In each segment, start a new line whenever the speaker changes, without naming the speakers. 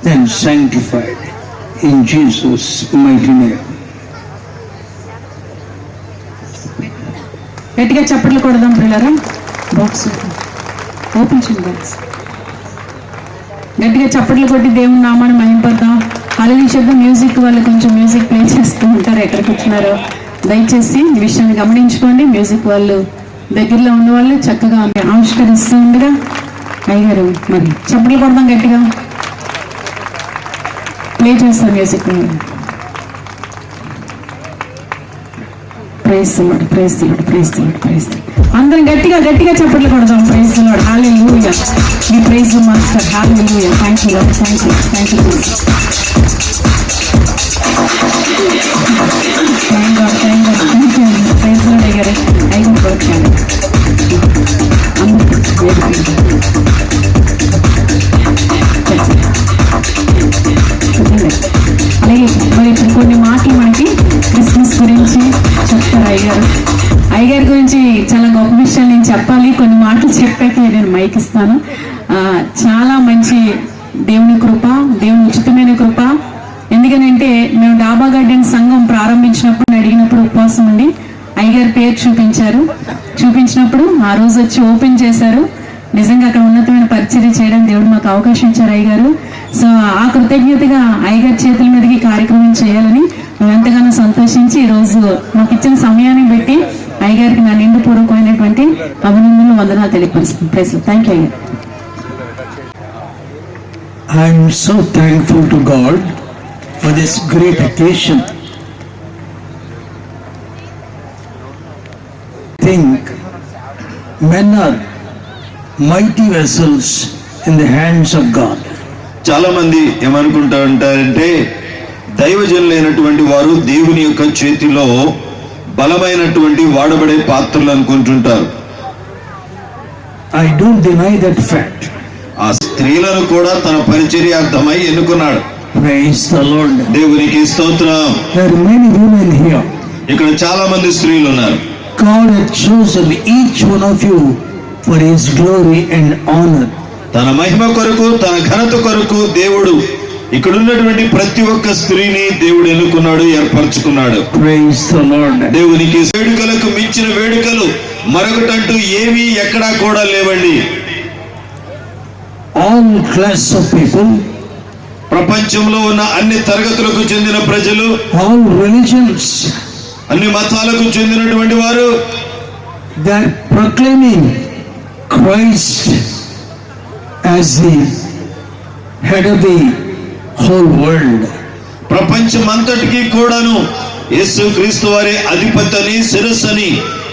then sanctified in Jesus' mighty name.
గట్టిగా చప్పట్లు కొడదాం పిల్లరా. బాక్స్ ఓపెన్ చేయండి. బాక్స్ గట్టిగా చప్పట్లు కొట్టి దేవుని నామాన్ని మహింపడదాం. హల్లెలూయా శబ్దం. మ్యూజిక్ వాళ్ళు కొంచెం మ్యూజిక్ ప్లే చేస్తూ ఉంటారు. ఎక్కడికి వచ్చినారో దయచేసి ఈ విషయాన్ని గమనించుకోండి. మ్యూజిక్ వాళ్ళు దగ్గరలో ఉన్న వాళ్ళు చక్కగా ఆవిష్కరిస్తూ ఉండగా అయ్యగారు మరి చప్పట్లు కొడదాం. గట్టిగా ప్లే చేస్తాం music. Praise the lord, praise the lord, praise the lord, praise the lord. అందరం గట్టిగా గట్టిగా చప్పట్లు కొడదాం. Praise the lord. Hallelujah. We praise you master. Hallelujah. Thank you lord. Thank you. Thank you Jesus. Thank God. Thank God. Thank you. Praise the lord అయ్యగారు. ఐగన్ కొడతాను. అలాగే మరి ఇప్పుడు కొన్ని మాటలు మనకి క్రిస్మస్ గురించి చెప్తారు అయ్యగారు. అయ్యగారి గురించి చాలా గొప్ప విషయాలు నేను చెప్పాలి. కొన్ని మాటలు చెప్పాక నేను మైక్ ఇస్తాను. చాలా మంచి దేవుని కృప, దేవుని ఉచితమైన కృప. ఎందుకనంటే మేము డాబా గార్డెన్ సంఘం ప్రారంభించినప్పుడు అడిగినప్పుడు ఉపవాసం ఉండి అయ్యగారి పేరు చూపించినప్పుడు ఆ రోజు వచ్చి ఓపెన్ చేశారు. నిజంగా అక్కడ ఉన్నతమైన పరిచర్య చేయడం దేవుడు మాకు అవకాశం ఇచ్చారు అయ్యగారు. సో ఆ కృతజ్ఞతగా అయ్యగారి చేతుల మీదకి కార్యక్రమం చేయాలని మేము ఎంతగానో సంతోషించి ఈరోజు మాకు ఇచ్చిన సమయాన్ని బట్టి అయ్యగారికి నా నిండు పూర్వకమైనటువంటి అభినందనలు, వందనాలు తెలియపరుస్తుంది. ప్రైజ్. థ్యాంక్ యూ అయ్యగారు.
I am so thankful to God for this great occasion. I think men are mighty vessels in the hands of God.
చాలా మంది ఏమనుకుంటా ఉంటారంటే దైవజనులైనటువంటి వారు దేవుని యొక్క చేతిలో బలమైనటువంటి వాడబడే పాత్రలు అనుకుంటుంటారు.
I don't deny that fact.
ఆ స్త్రీలను కూడా తన పరిచర్యార్థమై ఎన్నుకున్నాడు.
Praise the Lord.
దేవునికి స్తోత్రం.
There are many women here.
ఇక్కడ చాలా మంది స్త్రీలు ఉన్నారు.
God has chosen each one of you for His glory and honor.
తన మహిమ కొరకు, తన ఘనత కొరకు దేవుడు ఇక్కడ ఉన్నటువంటి ప్రతి ఒక్క స్త్రీని దేవుడు ఎన్నుకున్నాడు, ఏర్పరచుకున్నాడు.
Praise the Lord.
దేవునికి వేడుకలకు మించిన వేడుకలు మరొకటంటూ ఏమీ ఎక్కడా కూడా లేవండి.
All class of people,
ప్రపంచంలో ఉన్న అన్ని తరగతులకు చెందిన ప్రజలు,
all religions,
అన్ని మతాలకు చెందినటువంటి వారు,
they are proclaiming Christ as the head of the whole world.
ప్రపంచమంతటికి కూడాను యేసుక్రీస్తు వారి అధిపతిని, శిరస్సుని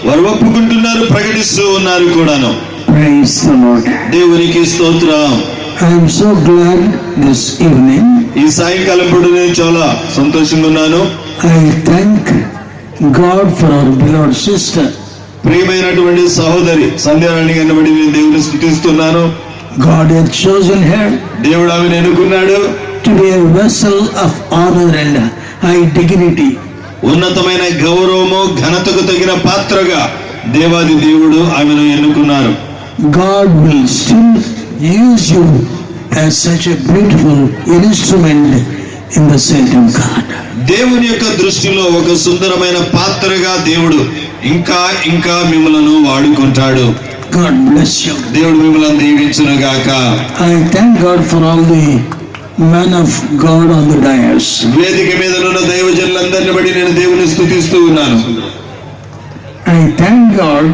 వారు ఒప్పుకుంటున్నారు, ప్రకటిస్తూ ఉన్నారు కూడాను.
Praise the Lord.
దేవునికి స్తోత్రం.
I am so glad this evening.
ఈ సాయంకాలం పూట నేను చాలా సంతోషంగా ఉన్నాను.
I thank God for our beloved sister.
ప్రియమైనటువంటి సహోదరి సంధ్యారాణి గారిని బట్టి నేను దేవుని స్తుతిస్తున్నాను.
God has chosen her
దేవుడు ఆమెను ఎన్నుకున్నాడు
to be a vessel of honor and high dignity.
ఉన్నతమైన గౌరవము, ఘనతకు తగిన పాత్రగా దేవాది దేవుడు ఆమెను ఎన్నుకున్నారు.
God will still use you as such a beautiful instrument in the sight of God.
దేవుని యొక్క దృష్టిలో ఒక సుందరమైన పాత్రగా దేవుడు ఇంకా ఇంకా మిమ్మలను వాడుకుంటాడు.
God bless you.
దేవుడు మిమ్మల్ని దీవించును గాక.
I thank God for all the men of God on the dais.
వేదిక మీద ఉన్న దైవజనులందరిని బట్టి నేను దేవుని స్తుతిస్తూ ఉన్నాను.
I thank God